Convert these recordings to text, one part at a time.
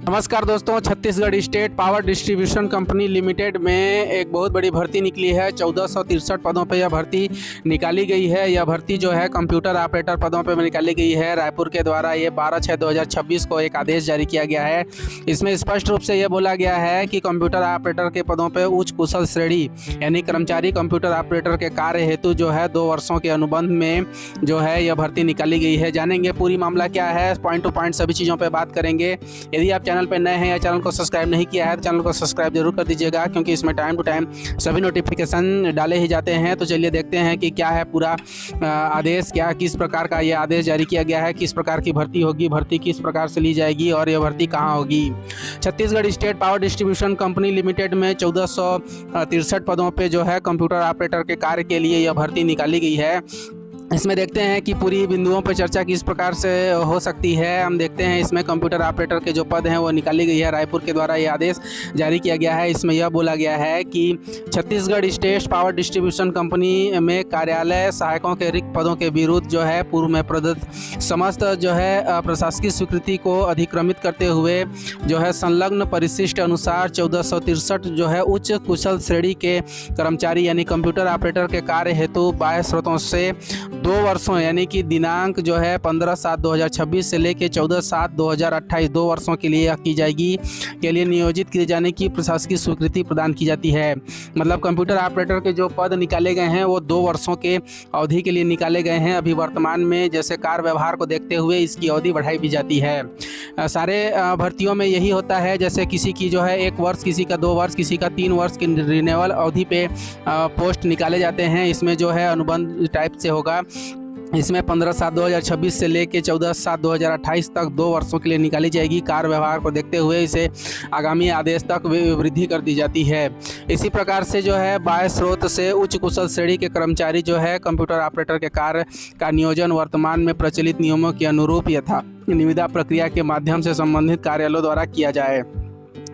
नमस्कार दोस्तों, Chhattisgarh state power distribution company limited में एक बहुत बड़ी भर्ती निकली है। 1463 पदों पर यह भर्ती निकाली गई है। यह भर्ती जो है कंप्यूटर ऑपरेटर पदों पर निकाली गई है। रायपुर के द्वारा ये 12/6/2026 को एक आदेश जारी किया गया है। इसमें स्पष्ट रूप से यह बोला गया है कि कंप्यूटर ऑपरेटर के पदों पर उच्च कुशल श्रेणी यानी कर्मचारी कंप्यूटर ऑपरेटर के कार्य हेतु जो है 2 वर्षों के अनुबंध में जो है यह भर्ती निकाली गई है। जानेंगे पूरी मामला क्या है, पॉइंट टू पॉइंट सभी चीज़ों पर बात करेंगे। यदि आप चैनल पर नए हैं या चैनल को सब्सक्राइब नहीं किया है तो चैनल को सब्सक्राइब जरूर कर दीजिएगा, क्योंकि इसमें टाइम टू टाइम सभी नोटिफिकेशन डाले ही जाते हैं। तो चलिए देखते हैं कि क्या है पूरा आदेश, किस प्रकार का ये आदेश जारी किया गया है, किस प्रकार की भर्ती होगी, भर्ती किस प्रकार से ली जाएगी और यह भर्ती कहाँ होगी। Chhattisgarh state power distribution company limited में 1463 पदों पर जो है कंप्यूटर ऑपरेटर के कार्य के लिए यह भर्ती निकाली गई है। इसमें देखते हैं कि पूरी बिंदुओं पर चर्चा किस प्रकार से हो सकती है। हम देखते हैं इसमें कंप्यूटर ऑपरेटर के जो पद हैं वो निकाली गई है। रायपुर के द्वारा ये आदेश जारी किया गया है। इसमें यह बोला गया है कि Chhattisgarh state power distribution company में कार्यालय सहायकों के रिक्त पदों के विरुद्ध जो है पूर्व में प्रदत्त समस्त जो है प्रशासकीय स्वीकृति को अधिक्रमित करते हुए जो है संलग्न परिशिष्ट अनुसार 1463 जो है उच्च कुशल श्रेणी के कर्मचारी यानी कंप्यूटर ऑपरेटर के कार्य हेतु 22 स्रोतों से 2 वर्षों यानी कि दिनांक जो है 15/7/2026 से लेकर 14/7/2028 2 वर्षों के लिए की जाएगी के लिए नियोजित किए जाने की प्रशासकीय स्वीकृति प्रदान की जाती है। मतलब कंप्यूटर ऑपरेटर के जो पद निकाले गए हैं वो 2 वर्षों के अवधि के लिए निकाले गए हैं। अभी वर्तमान में जैसे कार्य व्यवहार को देखते हुए इसकी अवधि बढ़ाई भी जाती है। सारे भर्तियों में यही होता है, जैसे किसी की जो है 1 वर्ष, किसी का 2 वर्ष, किसी का 3 वर्ष की रिन्यूअल अवधि पे पोस्ट निकाले जाते हैं। इसमें जो है अनुबंध टाइप से होगा। इसमें 15/7/2026 से लेकर 14/7/2028 तक 2 वर्षों के लिए निकाली जाएगी। कार्य व्यवहार को देखते हुए इसे आगामी आदेश तक वृद्धि कर दी जाती है। इसी प्रकार से जो है 22 स्रोत से उच्च कुशल श्रेणी के कर्मचारी जो है कंप्यूटर ऑपरेटर के कार्य का नियोजन वर्तमान में प्रचलित नियमों के अनुरूप यथा निविदा प्रक्रिया के माध्यम से संबंधित कार्यालयों द्वारा किया जाए।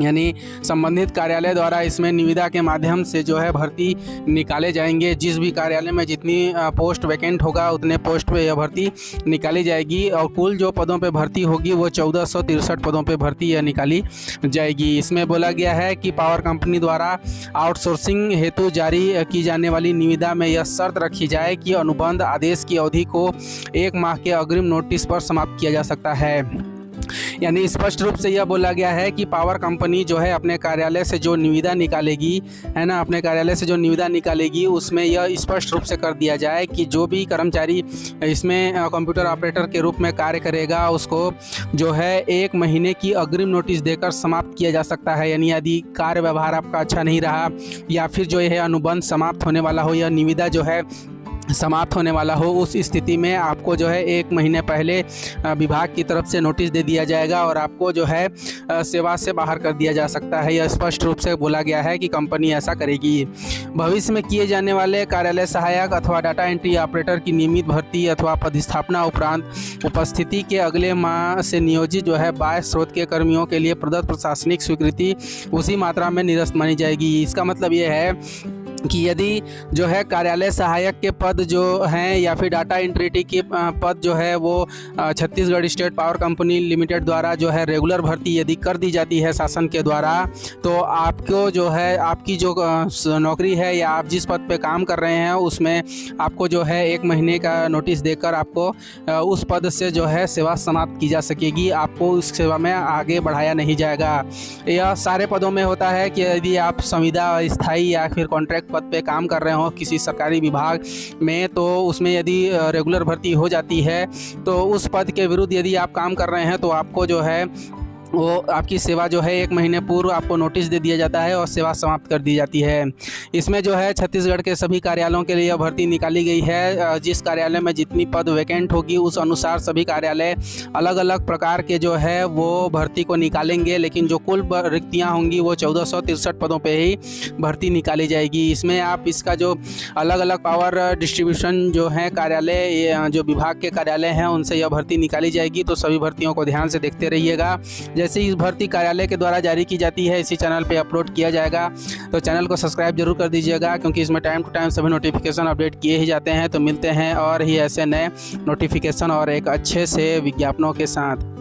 यानी संबंधित कार्यालय द्वारा इसमें निविदा के माध्यम से जो है भर्ती निकाले जाएंगे। जिस भी कार्यालय में जितनी पोस्ट वैकेंट होगा उतने पोस्ट पे यह भर्ती निकाली जाएगी और कुल जो पदों पे भर्ती होगी वो 1463 पदों पे भर्ती यह निकाली जाएगी। इसमें बोला गया है कि पावर कंपनी द्वारा आउटसोर्सिंग हेतु जारी की जाने वाली निविदा में यह शर्त रखी जाए कि अनुबंध आदेश की अवधि को 1 माह के अग्रिम नोटिस पर समाप्त किया जा सकता है। यानी स्पष्ट रूप से यह बोला गया है कि पावर कंपनी जो है अपने कार्यालय से जो निविदा निकालेगी, है ना, अपने कार्यालय से जो निविदा निकालेगी उसमें यह स्पष्ट रूप से कर दिया जाए कि जो भी कर्मचारी इसमें कंप्यूटर ऑपरेटर के रूप में कार्य करेगा उसको जो है 1 महीने की अग्रिम नोटिस देकर समाप्त किया जा सकता है। यानी यदि कार्य व्यवहार आपका अच्छा नहीं रहा या फिर जो यह अनुबंध समाप्त होने वाला हो या निविदा जो है समाप्त होने वाला हो, उस स्थिति में आपको जो है 1 महीने पहले विभाग की तरफ से नोटिस दे दिया जाएगा और आपको जो है सेवा से बाहर कर दिया जा सकता है। यह स्पष्ट रूप से बोला गया है कि कंपनी ऐसा करेगी। भविष्य में किए जाने वाले कार्यालय सहायक अथवा डाटा एंट्री ऑपरेटर की नियमित भर्ती अथवा पदस्थापना उपरांत उपस्थिति के अगले माह से नियोजित जो है 22 स्रोत के कर्मियों के लिए प्रदत्त प्रशासनिक स्वीकृति उसी मात्रा में निरस्त मानी जाएगी। इसका मतलब ये है कि यदि जो है कार्यालय सहायक के पद जो हैं या फिर डाटा एंट्री के पद जो है वो Chhattisgarh state power company limited द्वारा जो है रेगुलर भर्ती यदि कर दी जाती है शासन के द्वारा, तो आपको जो है आपकी जो नौकरी है या आप जिस पद पे काम कर रहे हैं उसमें आपको जो है 1 महीने का नोटिस देकर आपको उस पद से जो है सेवा समाप्त की जा सकेगी। आपको उस सेवा में आगे बढ़ाया नहीं जाएगा। यह सारे पदों में होता है कि यदि आप संविदा स्थायी या फिर कॉन्ट्रैक्ट पद पे काम कर रहे हो किसी सरकारी विभाग में, तो उसमें यदि रेगुलर भर्ती हो जाती है तो उस पद के विरुद्ध यदि आप काम कर रहे हैं तो आपको जो है वो आपकी सेवा जो है 1 महीने पूर्व आपको नोटिस दे दिया जाता है और सेवा समाप्त कर दी जाती है। इसमें जो है छत्तीसगढ़ के सभी कार्यालयों के लिए भर्ती निकाली गई है। जिस कार्यालय में जितनी पद वैकेंट होगी उस अनुसार सभी कार्यालय अलग अलग प्रकार के जो है वो भर्ती को निकालेंगे, लेकिन जो कुल रिक्तियाँ होंगी वो 1463 पदों पर ही भर्ती निकाली जाएगी। इसमें आप इसका जो अलग अलग पावर डिस्ट्रीब्यूशन जो है कार्यालय जो विभाग के कार्यालय हैं उनसे यह भर्ती निकाली जाएगी। तो सभी भर्तियों को ध्यान से देखते रहिएगा। जैसे इस भर्ती कार्यालय के द्वारा जारी की जाती है इसी चैनल पे अपलोड किया जाएगा। तो चैनल को सब्सक्राइब जरूर कर दीजिएगा, क्योंकि इसमें टाइम टू टाइम सभी नोटिफिकेशन अपडेट किए ही जाते हैं। तो मिलते हैं और ही ऐसे नए नोटिफिकेशन और एक अच्छे से विज्ञापनों के साथ।